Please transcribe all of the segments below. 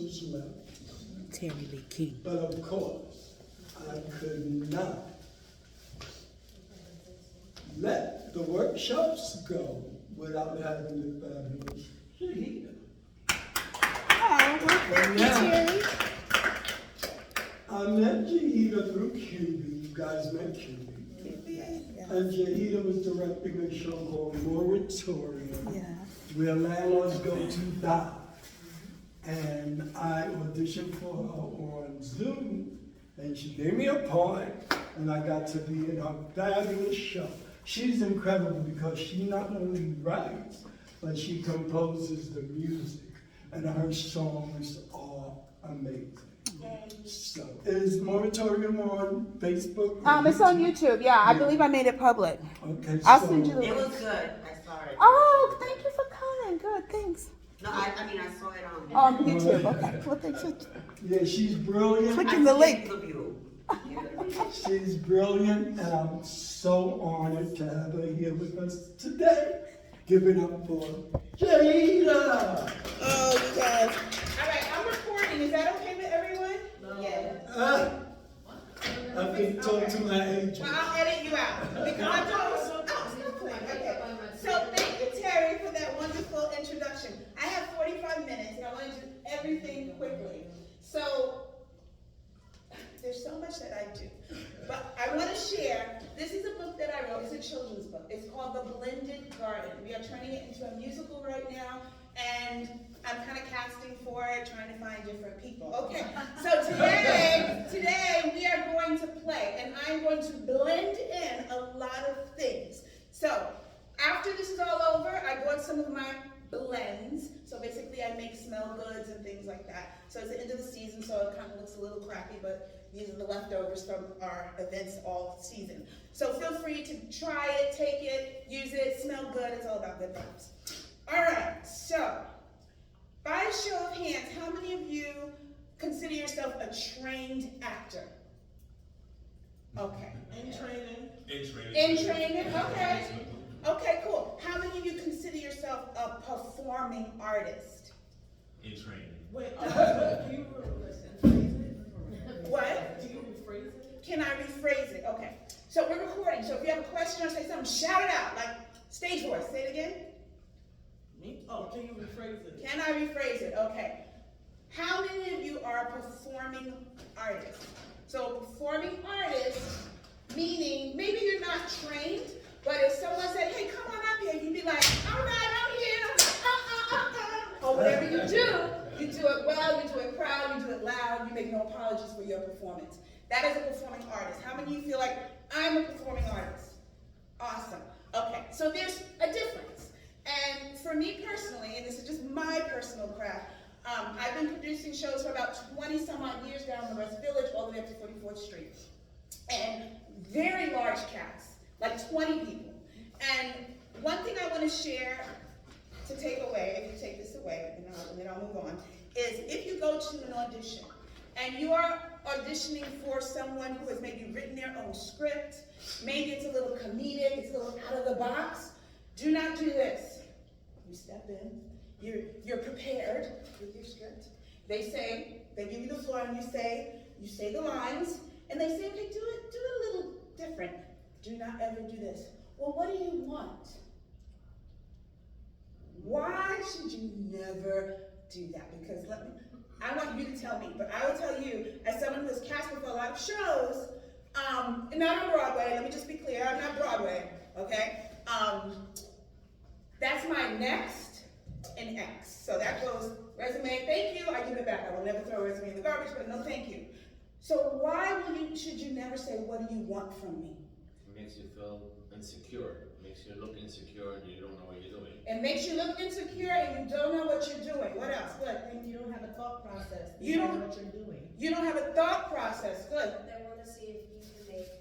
just left. Terry Lee King. But of course, I could not let the workshops go without having the fabulous Shahida. Oh, well, thank you, Terry. I met Jahida through QB. You guys met QB. And Jahida was directing a show called Moratorium, where landlords go to die. And I auditioned for her on Zoom, and she gave me a part, and I got to be in her fabulous show. She's incredible because she not only writes, but she composes the music, and her songs are amazing. So, is Moratorium on Facebook? It's on YouTube. Yeah, I believe I made it public. Okay, I'll send you the It link. was good. I saw it. Oh, thank you for coming. Good, thanks. No, I mean, I saw it on. On YouTube. Okay. Well, thanks for Yeah, she's brilliant. clicking the link. She's brilliant, and I'm so honored to have her here with us today. Give it up for Jada. Oh, you guys. All right, I'm recording. Is that okay with everyone? Yeah. I can talk to my agent. Well, I'll edit you out because I thought it was okay. So thank you, Terry, for that wonderful introduction. I have 45 minutes, and I want to do everything quickly. So there's so much that I do, but I want to share. This is a book that I wrote. It's a children's book. It's called The Blended Garden. We are turning it into a musical right now, and I'm kind of casting for it, trying to find different people. Okay, so today we are going to play, and I'm going to blend in a lot of things. So after this is all over, I bought some of my blends. So basically I make smell goods and things like that. So it's the end of the season, so it kind of looks a little crappy, but these are the leftovers from our events all season. So feel free to try it, take it, use it, smell good. It's all about good vibes. All right, so by a show of hands, how many of you consider yourself a trained actor? Okay. In training. In training, okay. Okay, cool. How many of you consider yourself a performing artist? In training. Wait, Do you what? Do you rephrase it? Can I rephrase it? Okay. So we're recording, so if you have a question or say something, shout it out, like stage voice. Say it again. Me? Oh, can you rephrase it? Can I rephrase it? Okay. How many of you are performing artists? So performing artists, meaning maybe you're not trained, but if someone said, hey, come on up here, you'd be like, all right, I'm here. Or whatever you do it well, you do it proud, you do it loud, you make no apologies for your performance. That is a performing artist. How many of you feel like I'm a performing artist? Awesome. Okay, so there's a difference. And for me personally, and this is just my personal craft, I've been producing shows for about 20 some odd years down in the West Village all the way up to 44th Street. And very large casts, like 20 people. And one thing I want to share to take away, if you take this away, and then I'll move on, is if you go to an audition and you are auditioning for someone who has maybe written their own script, maybe it's a little comedic, it's a little out of the box, do not do this. You step in, you're prepared with your script. They give you the floor and you say the lines, and they say, okay, do it a little different. Do not ever do this. Well, what do you want? Why should you never do that? Because I want you to tell me, but I will tell you, as someone who has cast for a lot of shows, and not on Broadway, let me just be clear, I'm not Broadway, okay? That's my next and X. So that goes, resume, thank you, I give it back. I will never throw a resume in the garbage, but no thank you. So why should you never say, what do you want from me? It makes you feel insecure. It makes you look insecure and you don't know what you're doing. It makes you look insecure and you don't know what you're doing. What else? Good. And you don't have a thought process. You don't know what you're doing. You don't have a thought process. Good. They want to see if you can make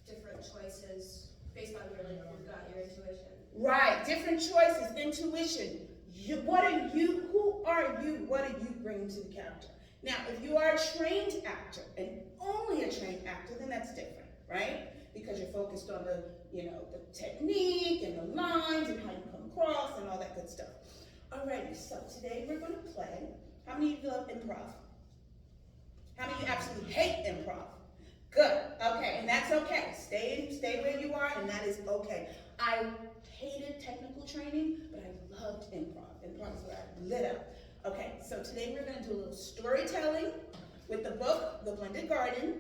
different choices based on your intuition. Right. Different choices, intuition. Who are you? What are you bringing to the character? Now, if you are a trained actor and only a trained actor, then that's different, right? Because you're focused on the technique and the lines and how you come across and all that good stuff. Alrighty, so today we're going to play How many of you love improv? How many of you absolutely hate improv? Good, okay, and that's okay. Stay where you are, and that is okay. I hated technical training, but I loved improv. Improv is where I lit up. Okay, so today we're gonna do a little storytelling with the book, The Blended Garden,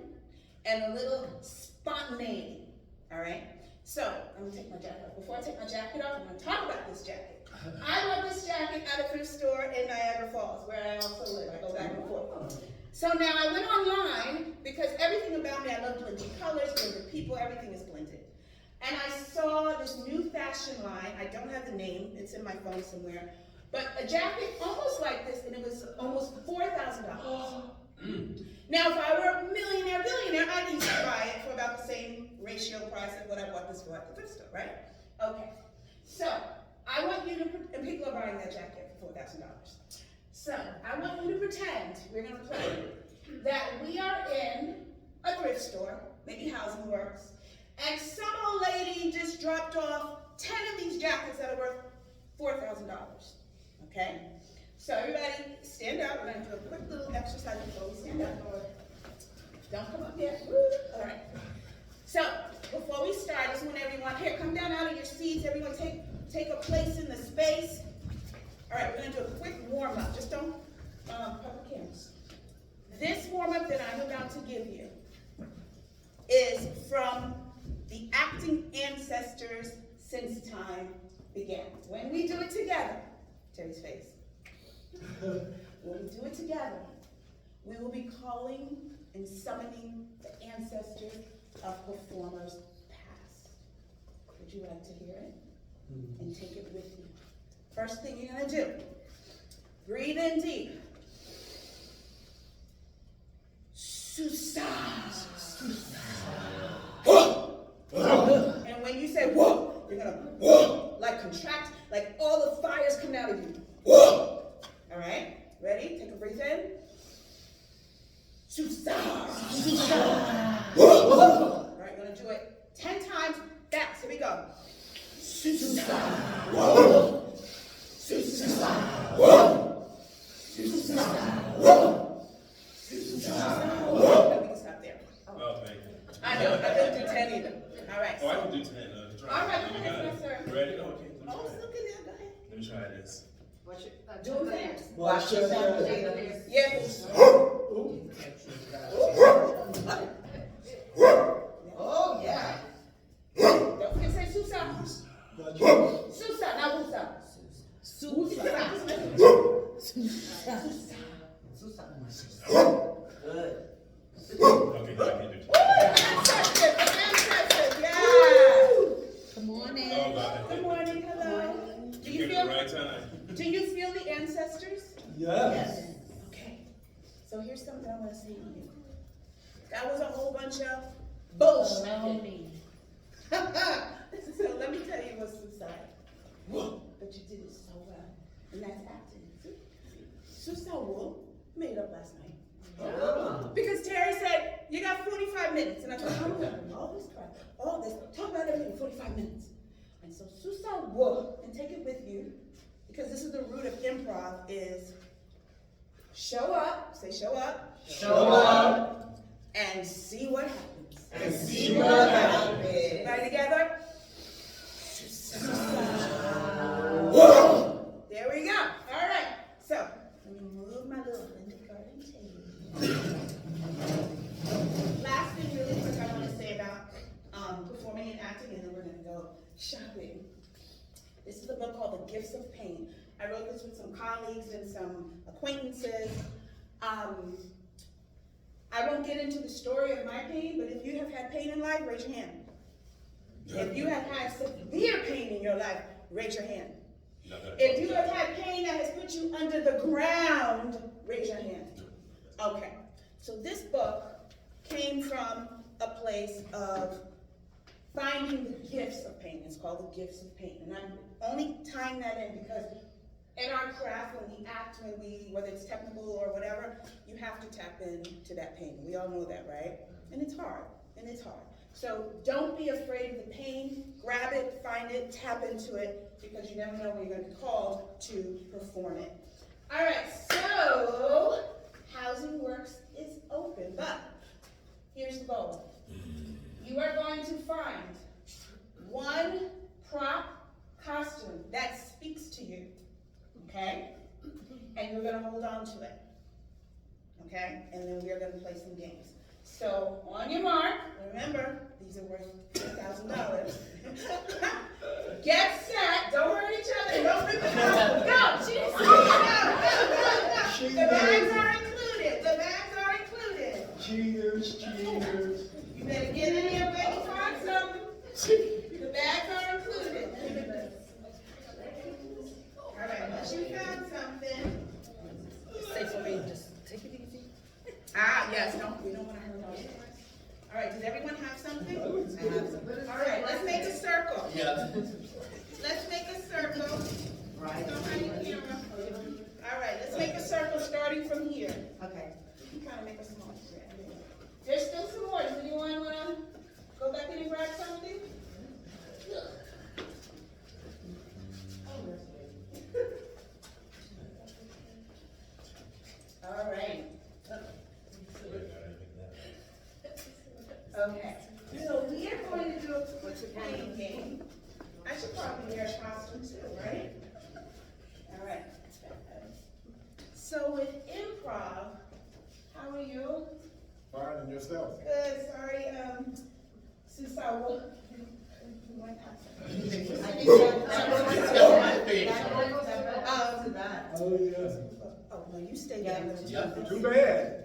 and a little spontaneity, all right? So, I'm gonna take my jacket off. Before I take my jacket off, I'm gonna talk about this jacket. I bought this jacket at a thrift store in Niagara Falls, where I also live. I go back and forth. So now I went online, because everything about me, I love blended colors, blended people, everything is blended. And I saw this new fashion line, I don't have the name, it's in my phone somewhere, but a jacket almost like this, and it was almost $4,000. Now, if I were a millionaire, billionaire, I'd easily buy it for about the same ratio price of what I bought this for at the thrift store, right? Okay, so I want you to, and people are buying that jacket for $4,000. So I want you to pretend, we're gonna play, that we are in a thrift store, maybe Housing Works, and some old lady just dropped off 10 of these jackets that are worth $4,000, okay? So everybody stand up, we're gonna do a quick little exercise before we stand up. Don't come up here, all right. So before we start, I just want everyone, here, come down out of your seats, everyone take a place in the space. All right, we're gonna do a quick warm up, just don't pop the cameras. This warm up that I'm about to give you is from the acting ancestors since time began. When we do it together, Terry's face. When we do it together, we will be calling and summoning the ancestors of performers past. Would you like to hear it? And take it with you. First thing you're gonna do, breathe in deep. Susa. And when you say whoa, you're gonna whoa, like contract, like all the fire's coming out of you. Whoa. All right, ready? Take a breath in. Susa. All right, you're gonna do it 10 times fast. Here we go. Susa. Whoa. Susa. Whoa. Susa. Whoa. Susa. Whoa. We can stop there. Oh, thank you. I know, I couldn't do 10 either. All right. Oh, I can do 10. Try. All right, You go got ahead, it. sir. You ready? Oh, okay. Let me Oh, try it. look at that, go ahead. Let me try this. What's your, Do it fast. Watch your head. Yes. oh, yeah. Don't forget to say Susa. Watch your Susa, now Wusa. Susa. Good. Okay, now I can do 10. Ancestors, yeah. Good morning. Oh, God. Good morning, hello. Do you Pick the feel, right time. do you feel the ancestors? yes. Okay. So here's something I want to say to you. That was a whole bunch of bullshit. So let me tell you what's inside. But you did it so well. And that's acting. Susa made it up last night. Because Terry said, you got 45 minutes. And I told him, all this crap, all this, talk about everything in 45 minutes. And so Susa and take it with you, because this is the root of improv, is show up, say show up. Show up. And see what happens. And see what happens. Everybody together? There we go. All right. So, let me move my little blended garden table. Last thing really quick I want to say about performing and acting, and then we're going to go shopping. This is a book called The Gifts of Pain. I wrote this with some colleagues and some acquaintances. I won't get into the story of my pain, but if you have had pain in life, raise your hand. If you have had severe pain in your life, raise your hand. If you have had pain that has put you under the ground, raise your hand. Okay. So this book came from a place of finding the gifts of pain. It's called The Gifts of Pain. And I'm only tying that in because in our craft, when we act, whether it's technical or whatever, you have to tap into that pain. We all know that, right? And it's hard, So don't be afraid of the pain. Grab it, find it, tap into it, because you never know when you're going to be called to perform it. All right, so Housing Works is open, but here's the goal. You are going to find one prop costume that speaks to you, okay? And you're gonna hold on to it, okay? And then we're gonna play some games. So on your mark, remember, these are worth $1,000. Get set, don't hurt each other, don't rip it out. Go, cheers. Go. The bags are included, the bags are included. Cheers, cheers. You better get in here when you find something. The bags are included. All right, once you found something. Say for me, just take it easy. Ah, yes, no, we don't want to hurt ourselves. All right, does everyone have something? All right, let's make a circle. Yeah. Let's make a circle. Right. Don't hide your camera. All right, let's make a circle starting from here. Okay. You kind of make a small square. There's still some more. Does anyone want to go back in and grab something? All right. Okay. So we are going to do a playing game. I should probably wear a costume too, right? All right. So with improv, how are you? Fine, and yourself? Good, sorry, since I will. Oh, yeah. Oh, no, you stay down there. Yeah. Too bad.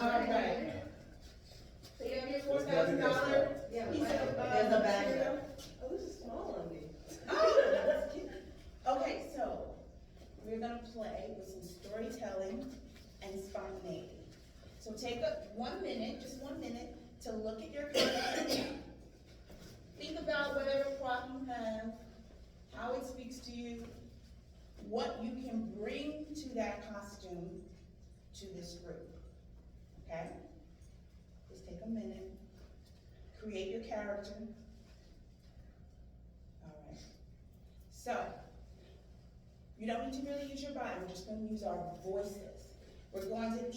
All right. So you have your $4,000 piece of, There's a bag. material? Oh, this is small on me. Oh, that's cute. Okay, so we're gonna play with some storytelling and spontaneity. So take up 1 minute, just 1 minute, to look at your costume. Think about whatever prop you have, how it speaks to you, what you can bring to that costume to this group. Okay? Just take a minute. Create your character. All right. So, you don't need to really use your body. We're just going to use our voices. We're going to